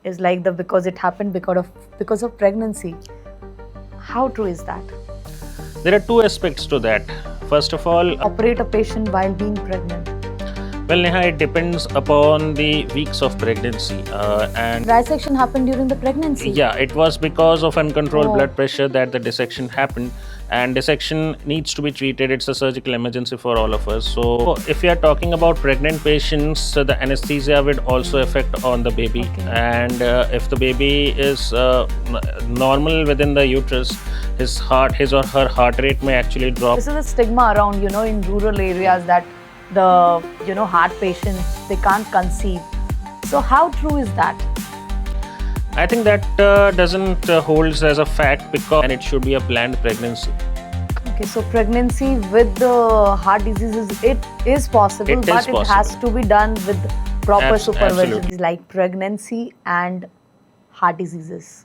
is like the because it happened because of pregnancy. How true is that? There are two aspects to that. First of all, Operate a patient while being pregnant. well, Neha, it depends upon the weeks of pregnancy. And Dissection happened during the pregnancy. yeah, it was because of uncontrolled Oh. blood pressure that the dissection happened. And dissection needs to be treated. It's a surgical emergency for all of us. So, if we are talking about pregnant patients, the anesthesia would also affect on the baby. Okay. And if the baby is normal within the uterus, his or her heart rate may actually drop. This is a stigma around, in rural areas that the, heart patients, they can't conceive. So how true is that? I think that doesn't holds as a fact because and it should be a planned pregnancy. Okay, so pregnancy with the heart diseases, it is possible, It is but it has possible. to be done with proper supervision. Absolutely. Like pregnancy and heart diseases.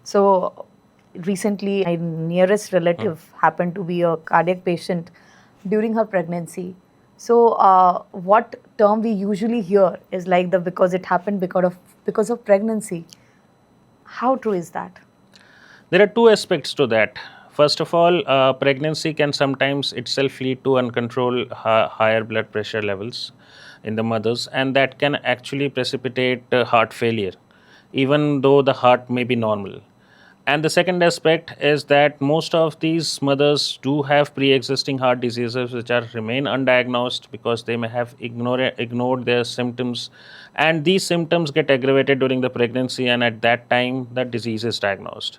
So recently, my nearest relative happened to be a cardiac patient during her pregnancy. So what term we usually hear is like the because it happened because of pregnancy. How true is that? There are two aspects to that. First of all, pregnancy can sometimes itself lead to uncontrolled higher blood pressure levels in the mothers, and that can actually precipitate heart failure, even though the heart may be normal. And the second aspect is that most of these mothers do have pre-existing heart diseases which are remain undiagnosed because they may have ignored their symptoms, and these symptoms get aggravated during the pregnancy, and at that time the disease is diagnosed.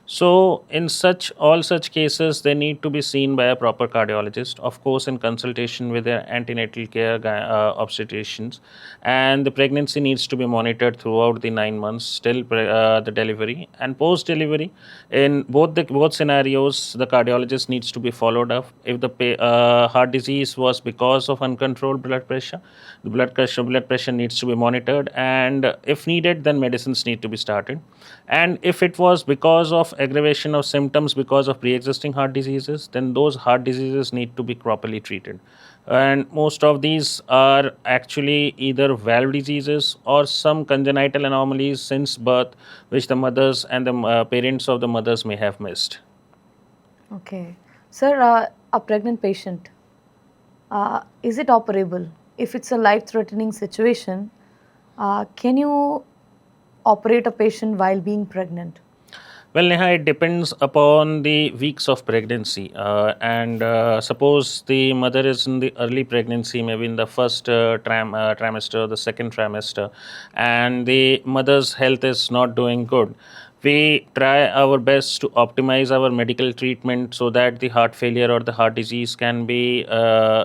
So, in all such cases, they need to be seen by a proper cardiologist, of course, in consultation with their antenatal care obstetricians. And the pregnancy needs to be monitored throughout the 9 months till the delivery and post-delivery. In both scenarios, the cardiologist needs to be followed up. If the heart disease was because of uncontrolled blood pressure, the blood pressure needs to be monitored, and if needed, then medicines need to be started. And if it was because of aggravation of symptoms because of pre-existing heart diseases, then those heart diseases need to be properly treated. And most of these are actually either valve diseases or some congenital anomalies since birth, which the mothers and the parents of the mothers may have missed. Okay. Sir, a pregnant patient, is it operable? If it's a life-threatening situation, can you operate a patient while being pregnant? Well, Neha, it depends upon the weeks of pregnancy. And suppose the mother is in the early pregnancy, maybe in the first trimester, the second trimester, and the mother's health is not doing good. We try our best to optimize our medical treatment so that the heart failure or the heart disease can be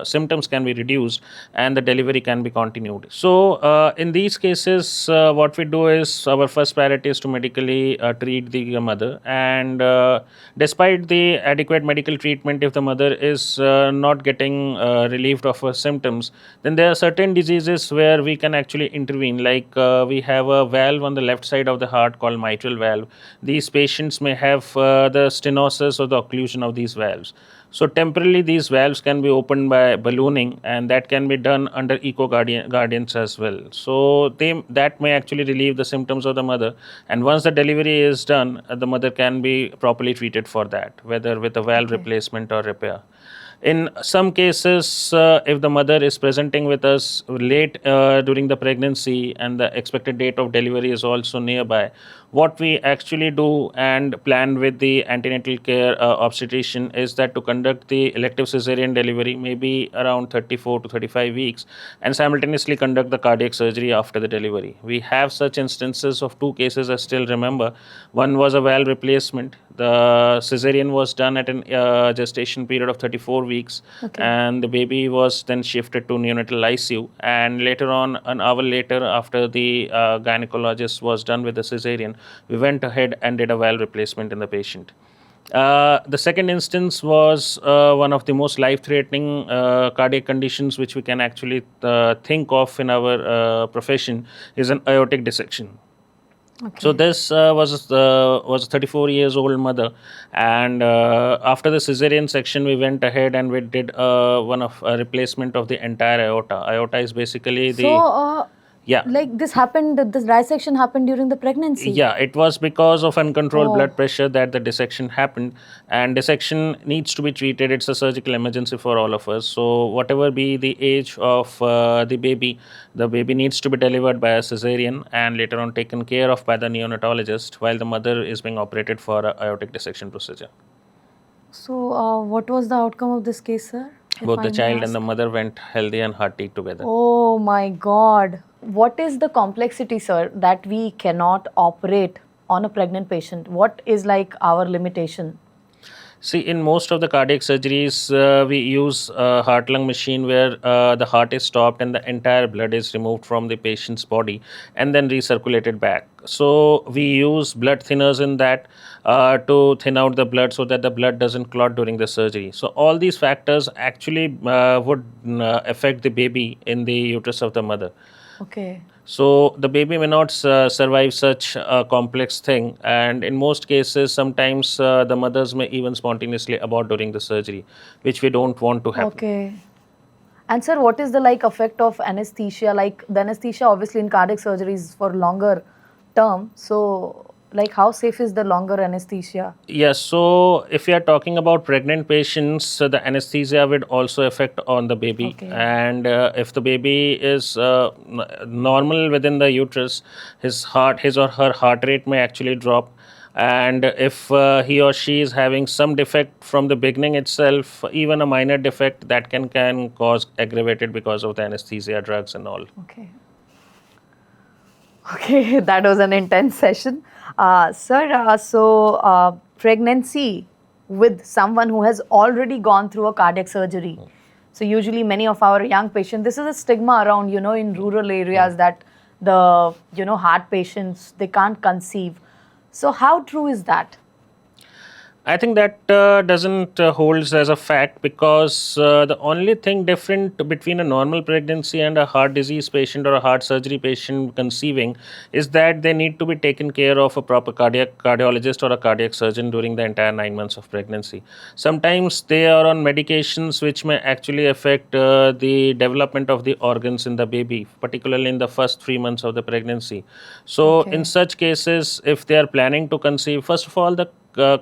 symptoms can be reduced and the delivery can be continued. So in these cases, what we do is our first priority is to medically treat the mother, and despite the adequate medical treatment, if the mother is not getting relieved of her symptoms, then there are certain diseases where we can actually intervene. Like we have a valve on the left side of the heart called mitral valve. These patients may have the stenosis or the occlusion of these valves. So temporarily these valves can be opened by ballooning, and that can be done under guardians as well. So that may actually relieve the symptoms of the mother, and once the delivery is done, the mother can be properly treated for that, whether with a valve replacement or repair. In some cases, if the mother is presenting with us late during the pregnancy and the expected date of delivery is also nearby, what we actually do and plan with the antenatal care obstetrician is that to conduct the elective cesarean delivery maybe around 34 to 35 weeks and simultaneously conduct the cardiac surgery after the delivery. We have such instances of two cases I still remember. One was a valve replacement. The cesarean was done at a gestation period of 34 weeks, and the baby was then shifted to neonatal ICU. And later on, an hour later, after the gynecologist was done with the cesarean, we went ahead and did a valve replacement in the patient. The second instance was one of the most life-threatening cardiac conditions which we can actually think of in our profession is an aortic dissection. So this was a 34 years old mother, and after the cesarean section, we went ahead and we did one of a replacement of the entire aorta. Aorta is basically the Yeah. Like this dissection happened during the pregnancy. Yeah, it was because of uncontrolled Oh. blood pressure that the dissection happened, and dissection needs to be treated. It's a surgical emergency for all of us. So, whatever be the age of the baby needs to be delivered by a cesarean and later on taken care of by the neonatologist while the mother is being operated for a aortic dissection procedure. So, what was the outcome of this case, sir? If Both I the may child and ask? the mother went healthy and hearty together. Oh my God. What is the complexity, sir, that we cannot operate on a pregnant patient? What is like our limitation? See, in most of the cardiac surgeries, we use a heart lung machine where the heart is stopped and the entire blood is removed from the patient's body and then recirculated back. So, we use blood thinners in that to thin out the blood so that the blood doesn't clot during the surgery. So, all these factors actually would affect the baby in the uterus of the mother. Okay. So the baby may not survive such a complex thing, and in most cases, sometimes the mothers may even spontaneously abort during the surgery, which we don't want to happen. Okay. And sir, what is the like effect of anesthesia? Like the anesthesia obviously in cardiac surgery is for longer term. So like how safe is the longer anesthesia? Yes, so if we are talking about pregnant patients, the anesthesia would also affect on the baby. Okay. And if the baby is normal within the uterus, his or her heart rate may actually drop. And if he or she is having some defect from the beginning itself, even a minor defect, that can cause aggravated because of the anesthesia drugs and all. Okay. Okay, that was an intense session. Sir, pregnancy with someone who has already gone through a cardiac surgery. So usually many of our young patients, this is a stigma around, in rural areas that the, heart patients, they can't conceive. So how true is that? I think that doesn't holds as a fact because the only thing different between a normal pregnancy and a heart disease patient or a heart surgery patient conceiving is that they need to be taken care of a proper cardiologist or a cardiac surgeon during the entire 9 months of pregnancy. Sometimes they are on medications which may actually affect the development of the organs in the baby, particularly in the first 3 months of the pregnancy. So, in Okay. such cases, if they are planning to conceive, first of all, the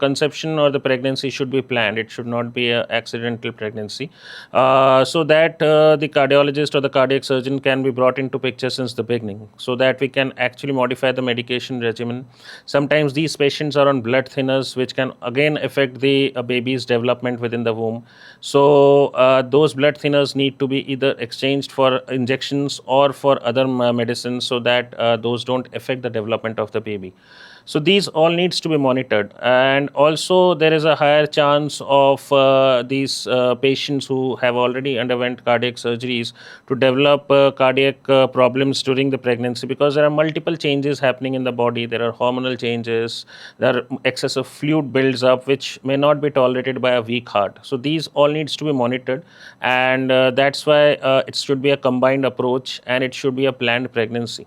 conception or the pregnancy should be planned. It should not be an accidental pregnancy, so that the cardiologist or the cardiac surgeon can be brought into picture since the beginning, so that we can actually modify the medication regimen. Sometimes these patients are on blood thinners, which can again affect the baby's development within the womb. So those blood thinners need to be either exchanged for injections or for other medicines, so that those don't affect the development of the baby. So these all needs to be monitored, and also there is a higher chance of these patients who have already underwent cardiac surgeries to develop cardiac problems during the pregnancy, because there are multiple changes happening in the body. There are hormonal changes, there are excessive fluid builds up which may not be tolerated by a weak heart. So these all needs to be monitored, and that's why it should be a combined approach and it should be a planned pregnancy.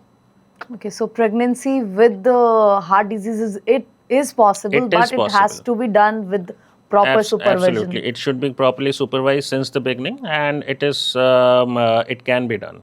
Okay, so pregnancy with the heart diseases, it is possible, It is but it has possible. to be done with proper Absolutely, supervision. it should be properly supervised since the beginning, and it can be done.